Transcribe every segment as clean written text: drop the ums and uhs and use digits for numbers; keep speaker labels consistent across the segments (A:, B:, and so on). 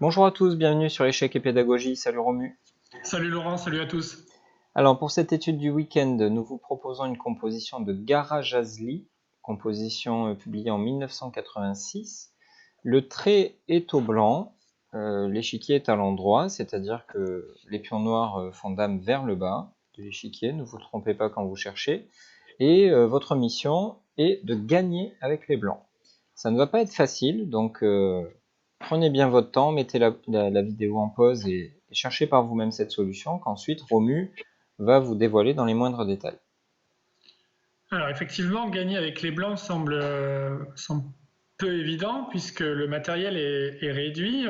A: Bonjour à tous, bienvenue sur Échecs et Pédagogie. Salut Romu.
B: Salut Laurent, salut à tous.
A: Alors pour cette étude du week-end, nous vous proposons une composition de Gara-Jazli, composition publiée en 1986. Le trait est au blanc, l'échiquier est à l'endroit, c'est-à-dire que les pions noirs font dame vers le bas de l'échiquier, ne vous trompez pas quand vous cherchez. Et votre mission est de gagner avec les blancs. Ça ne va pas être facile, donc prenez bien votre temps, mettez la vidéo en pause et cherchez par vous-même cette solution qu'ensuite Romu va vous dévoiler dans les moindres détails.
B: Alors effectivement, gagner avec les blancs semble peu évident puisque le matériel est réduit.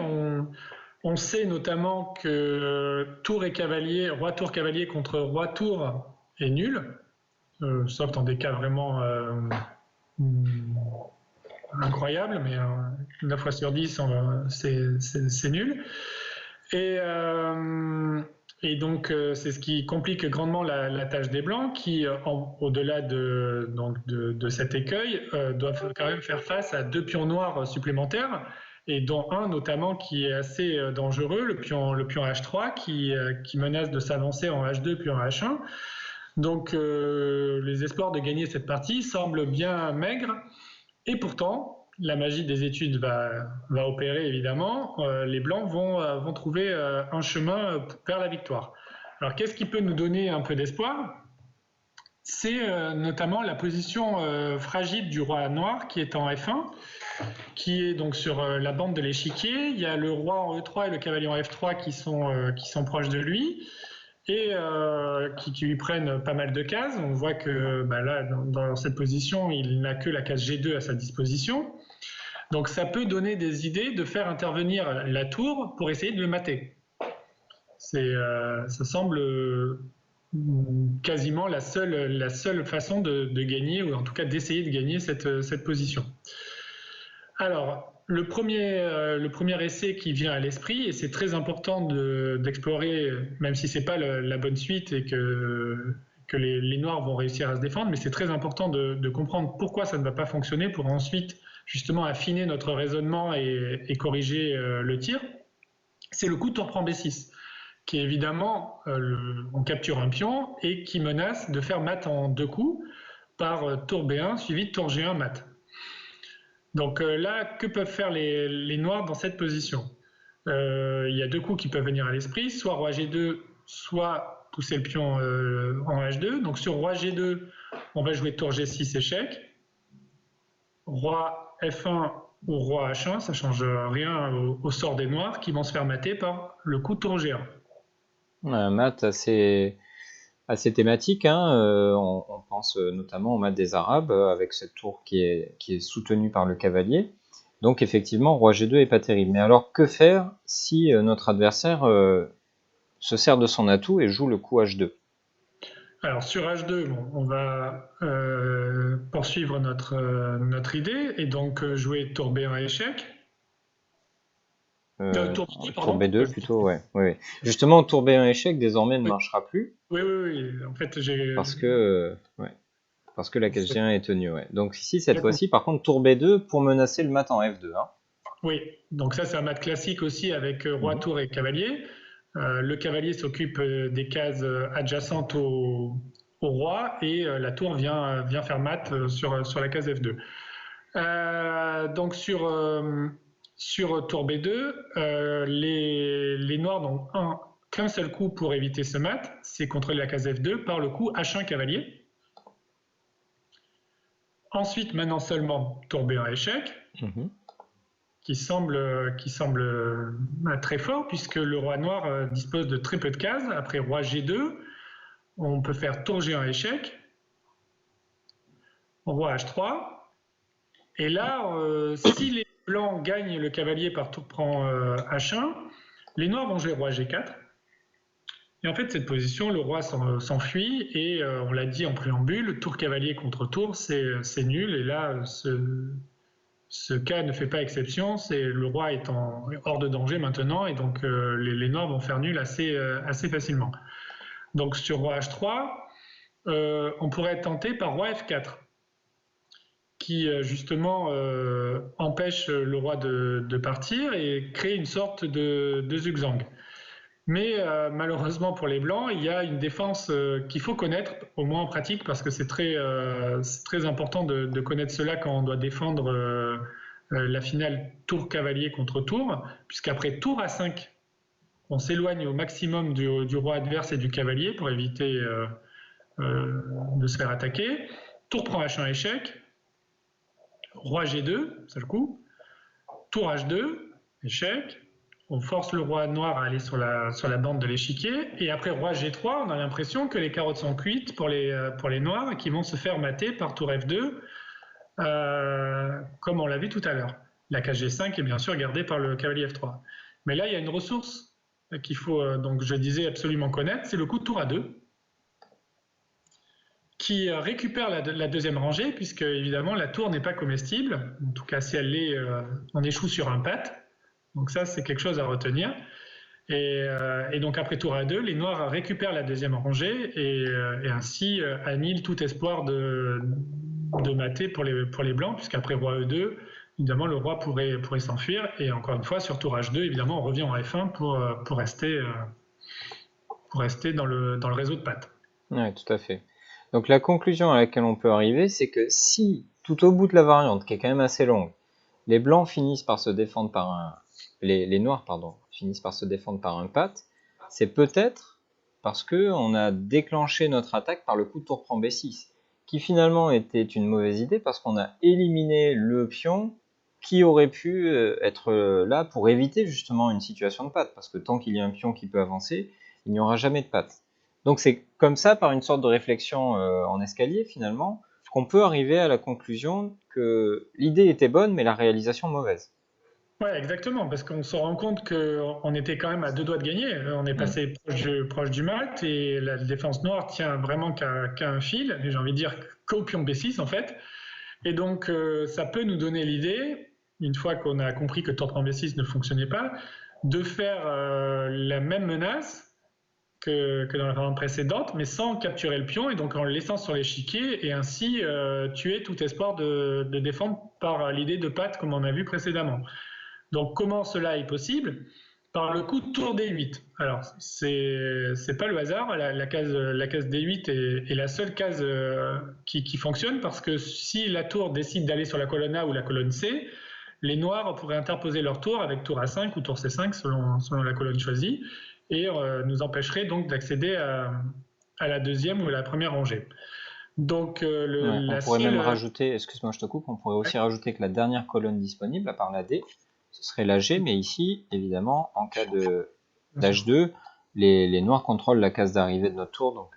B: On sait notamment que tour et cavalier, roi tour cavalier contre roi tour est nul, sauf dans des cas vraiment incroyables, mais 9 fois sur 10, c'est nul. Et, euh, et donc, c'est ce qui complique grandement la tâche des Blancs, qui, au-delà de cet écueil, doivent quand même faire face à deux pions noirs supplémentaires, et dont un notamment qui est assez dangereux, le pion H3, qui menace de s'avancer en H2 puis en H1. Donc, les espoirs de gagner cette partie semblent bien maigres, et pourtant, la magie des études va opérer évidemment. Les Blancs vont trouver un chemin vers la victoire. Alors, qu'est-ce qui peut nous donner un peu d'espoir? C'est notamment la position fragile du roi noir qui est en F1, qui est donc sur la bande de l'échiquier. Il y a le roi en E3 et le cavalier en F3 qui sont proches de lui et qui lui prennent pas mal de cases. On voit que là, dans cette position, il n'a que la case G2 à sa disposition. Donc ça peut donner des idées de faire intervenir la tour pour essayer de le mater. Ça semble quasiment la seule façon de gagner, ou en tout cas d'essayer de gagner cette position. Alors, le premier essai qui vient à l'esprit, et c'est très important d'explorer, même si ce n'est pas la bonne suite et que les Noirs vont réussir à se défendre, mais c'est très important de comprendre pourquoi ça ne va pas fonctionner pour ensuite justement affiner notre raisonnement et corriger le tir. C'est le coup de tour prend B6, qui est évidemment, on capture un pion et qui menace de faire mat en deux coups par tour B1 suivi de tour G1 mat. Donc là, que peuvent faire les noirs dans cette position? Il y a deux coups qui peuvent venir à l'esprit, soit roi G2, soit pousser le pion en H2. Donc sur roi G2, on va jouer tour G6 échec. Roi F1 ou roi H1, ça ne change rien au sort des noirs qui vont se faire mater par le coup de tour G1.
A: Un mat assez thématique, hein. On pense notamment au mat des Arabes avec cette tour qui est soutenue par le cavalier. Donc effectivement, roi G2 est pas terrible. Mais alors que faire si notre adversaire se sert de son atout et joue le coup H2?
B: Alors sur H2, on va poursuivre notre idée et donc jouer tour B1 échec. Tour B2,
A: Tour
B: pardon.
A: B2 plutôt, ouais. Oui. Justement, tour B1 échec désormais ne
B: Oui,
A: marchera plus
B: oui, oui. En fait, j'ai.
A: parce que la case G1 est tenue, ouais. Donc ici, cette
B: Exactement.
A: fois-ci, par contre, tour B2 pour menacer le mat en F2, hein.
B: Oui, donc ça c'est un mat classique aussi avec roi,
A: Mhm.
B: tour et cavalier. Le cavalier s'occupe des cases adjacentes au roi et la tour vient faire mat sur la case F2. Donc sur tour B2, les noirs n'ont qu'un seul coup pour éviter ce mat, c'est contrôler la case F2 par le coup H1 cavalier. Ensuite, maintenant seulement tour B1 échec,
A: Mhm.
B: qui semble très fort puisque le roi noir dispose de très peu de cases. Après roi G2, on peut faire tour G1 échec, roi H3. Et là, si les blancs gagnent le cavalier par tour prend H1, les noirs vont jouer roi G4. Et en fait, cette position, le roi s'enfuit et on l'a dit en préambule, tour cavalier contre tour, c'est nul. Et là, ce cas ne fait pas exception. Le roi est hors de danger maintenant et donc les noirs vont faire nul assez facilement. Donc sur roi H3, on pourrait être tenté par roi F4. qui justement empêche le roi de partir et crée une sorte de zigzag. Mais malheureusement pour les blancs, il y a une défense qu'il faut connaître, au moins en pratique, parce que c'est très important de connaître cela quand on doit défendre la finale tour cavalier contre tour, puisqu'après tour à 5, on s'éloigne au maximum du roi adverse et du cavalier pour éviter de se faire attaquer. Tour prend H1 échec, roi G2, c'est le coup, tour H2, échec, on force le roi noir à aller sur la bande de l'échiquier, et après roi G3, on a l'impression que les carottes sont cuites pour les noirs, qui vont se faire mater par tour F2, comme on l'a vu tout à l'heure. La case G5 est bien sûr gardée par le cavalier F3. Mais là, il y a une ressource qu'il faut, donc je disais, absolument connaître, c'est le coup de tour A2, qui récupère la deuxième rangée, puisque évidemment la tour n'est pas comestible, en tout cas si elle l'est, on échoue sur un pat, donc ça c'est quelque chose à retenir. Et donc après tour A2, les noirs récupèrent la deuxième rangée et ainsi annihilent tout espoir de mater pour les blancs, puisqu'après roi E2, évidemment le roi pourrait s'enfuir, et encore une fois sur tour H2, évidemment on revient en F1 pour rester dans le réseau de pattes.
A: Oui, tout à fait. Donc la conclusion à laquelle on peut arriver, c'est que si, tout au bout de la variante, qui est quand même assez longue, les blancs finissent par se défendre par un... Les noirs, pardon, finissent par se défendre par un pat, c'est peut-être parce qu'on a déclenché notre attaque par le coup de tour prend B6, qui finalement était une mauvaise idée parce qu'on a éliminé le pion qui aurait pu être là pour éviter justement une situation de patte, parce que tant qu'il y a un pion qui peut avancer, il n'y aura jamais de patte. Donc c'est comme ça, par une sorte de réflexion en escalier finalement, qu'on peut arriver à la conclusion que l'idée était bonne, mais la réalisation mauvaise.
B: Ouais, exactement, parce qu'on se rend compte qu'on était quand même à 2 doigts de gagner. On est passé proche du mat et la défense noire tient vraiment qu'à un fil, et j'ai envie de dire qu'au pion B6 en fait. Et donc ça peut nous donner l'idée, une fois qu'on a compris que tour prend B6 ne fonctionnait pas, de faire la même menace que dans la variante précédente, mais sans capturer le pion et donc en le laissant sur l'échiquier et ainsi tuer tout espoir de défendre par l'idée de patte comme on a vu précédemment. Donc comment cela est possible? Par le coup de tour D8. Alors c'est pas le hasard, la case D8 est la seule case qui fonctionne, parce que si la tour décide d'aller sur la colonne A ou la colonne C, les noirs pourraient interposer leur tour avec tour A5 ou tour C5 selon la colonne choisie, et nous empêcherait donc d'accéder à la deuxième ou à la première rangée. Donc
A: On pourrait même rajouter, excuse-moi je te coupe, on pourrait aussi rajouter que la dernière colonne disponible, à part la D, ce serait la G, mais ici, évidemment, en cas d'H2, les noirs contrôlent la case d'arrivée de notre tour,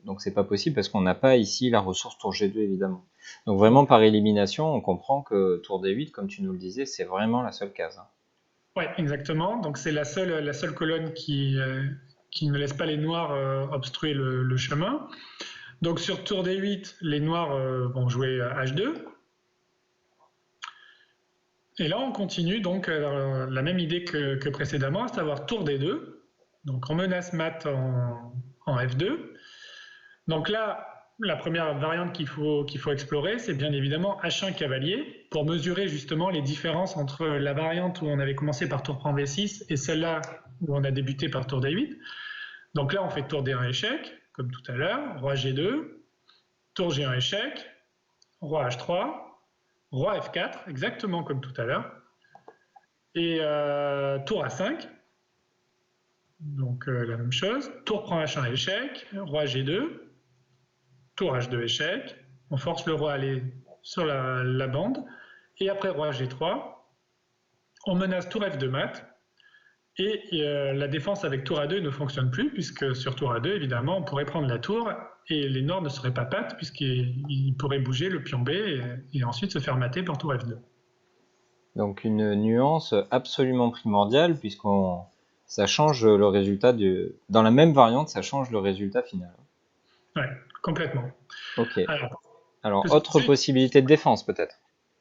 A: donc c'est pas possible parce qu'on n'a pas ici la ressource tour G2, évidemment. Donc vraiment par élimination, on comprend que tour D8, comme tu nous le disais, c'est vraiment la seule case.
B: Oui, exactement. Donc c'est la seule colonne qui ne laisse pas les noirs obstruer le chemin. Donc sur tour D8, les noirs vont jouer H2. Et là, on continue donc la même idée que précédemment, à savoir tour D2. Donc on menace mat en F2. Donc là, la première variante qu'il faut explorer, c'est bien évidemment H1 cavalier, pour mesurer justement les différences entre la variante où on avait commencé par tour prend V6 et celle-là où on a débuté par tour D8. Donc là, on fait tour D1 échec, comme tout à l'heure, roi G2, tour G1 échec, roi H3, roi F4, exactement comme tout à l'heure, et tour A5, donc la même chose, tour prend H1 échec, roi G2, tour H2 échec, on force le roi à aller sur la bande, et après roi G3, on menace tour F2 mat, et la défense avec tour A2 ne fonctionne plus, puisque sur tour A2, évidemment, on pourrait prendre la tour, et les noirs ne seraient pas pattes, puisqu'ils pourraient bouger le pion B, et ensuite se faire mater par tour F2.
A: Donc une nuance absolument primordiale, ça change le résultat dans la même variante, ça change le résultat final.
B: Oui, complètement.
A: Ok. Alors autre possibilité de défense peut-être.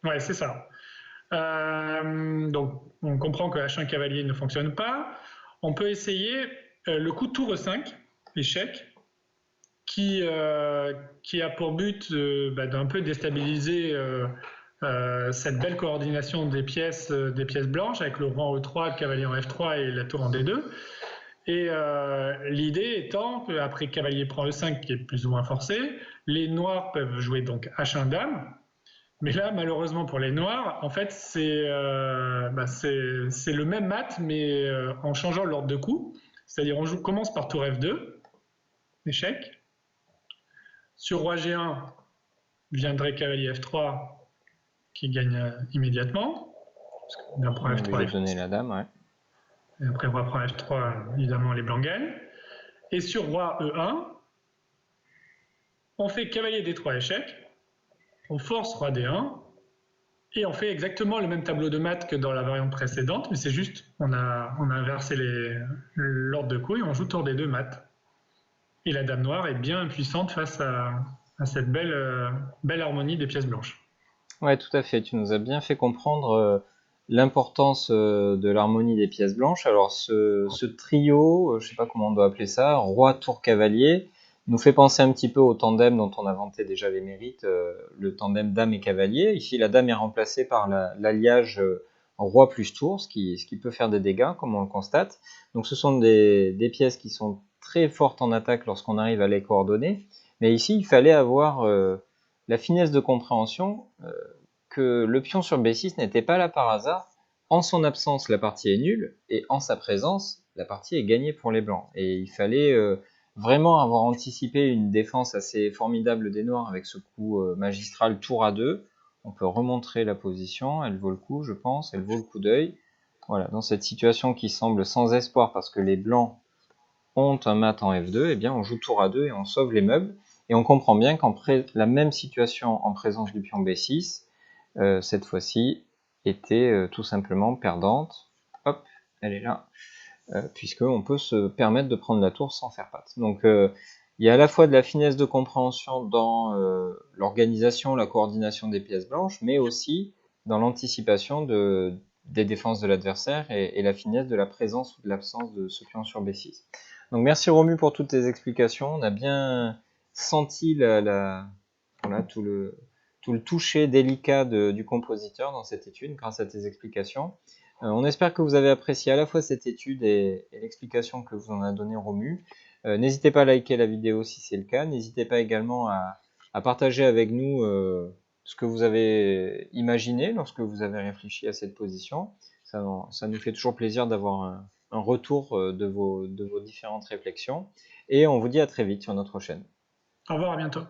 B: Ouais, c'est ça. Donc on comprend que H1 cavalier ne fonctionne pas. On peut essayer le coup de tour E5, échec, qui a pour but d'un peu déstabiliser cette belle coordination des pièces blanches avec le roi en E3, le cavalier en F3 et la tour en D2. Et l'idée étant qu'après cavalier prend E5 qui est plus ou moins forcé, les noirs peuvent jouer donc H1 dame. Mais là, malheureusement pour les noirs, en fait, c'est le même mat, mais en changeant l'ordre de coups. C'est-à-dire, commence par tour F2, échec. Sur roi G1, viendrait cavalier F3 qui gagne immédiatement. Parce
A: On lui donner la dame, ouais.
B: Et après roi prend F3, évidemment, les blancs gagnent. Et sur roi E1, on fait cavalier D3 échec, on force roi D1, et on fait exactement le même tableau de maths que dans la variante précédente, mais c'est juste, on a inversé l'ordre de coups et on joue tour des deux maths. Et la dame noire est bien impuissante face à cette belle harmonie des pièces blanches.
A: Ouais, tout à fait. Tu nous as bien fait comprendre l'importance de l'harmonie des pièces blanches. Alors, ce trio, je sais pas comment on doit appeler ça, roi, tour, cavalier, nous fait penser un petit peu au tandem dont on a vanté déjà les mérites, le tandem dame et cavalier. Ici, la dame est remplacée par l'alliage roi plus tour, ce qui peut faire des dégâts, comme on le constate. Donc, ce sont des pièces qui sont très fortes en attaque lorsqu'on arrive à les coordonner. Mais ici, il fallait avoir la finesse de compréhension que le pion sur B6 n'était pas là par hasard. En son absence, la partie est nulle, et en sa présence, la partie est gagnée pour les blancs. Et il fallait vraiment avoir anticipé une défense assez formidable des noirs avec ce coup magistral tour à 2. On peut remontrer la position, elle vaut le coup, je pense, elle vaut le coup d'œil. Voilà, dans cette situation qui semble sans espoir parce que les blancs ont un mat en F2, eh bien on joue tour à 2 et on sauve les meubles. Et on comprend bien qu'en la même situation en présence du pion B6, cette fois-ci, était tout simplement perdante. Hop, elle est là, puisqu'on peut se permettre de prendre la tour sans faire patte. Donc il y a à la fois de la finesse de compréhension dans l'organisation, la coordination des pièces blanches, mais aussi dans l'anticipation des défenses de l'adversaire et la finesse de la présence ou de l'absence de ce pion sur B6. Donc merci Romu pour toutes tes explications. On a bien senti voilà, tout le toucher délicat du compositeur dans cette étude grâce à tes explications. On espère que vous avez apprécié à la fois cette étude et l'explication que vous en a donnée Romu. N'hésitez pas à liker la vidéo si c'est le cas. N'hésitez pas également à partager avec nous ce que vous avez imaginé lorsque vous avez réfléchi à cette position. Ça nous fait toujours plaisir d'avoir un retour de vos différentes réflexions. Et on vous dit à très vite sur notre chaîne.
B: Au revoir, à bientôt.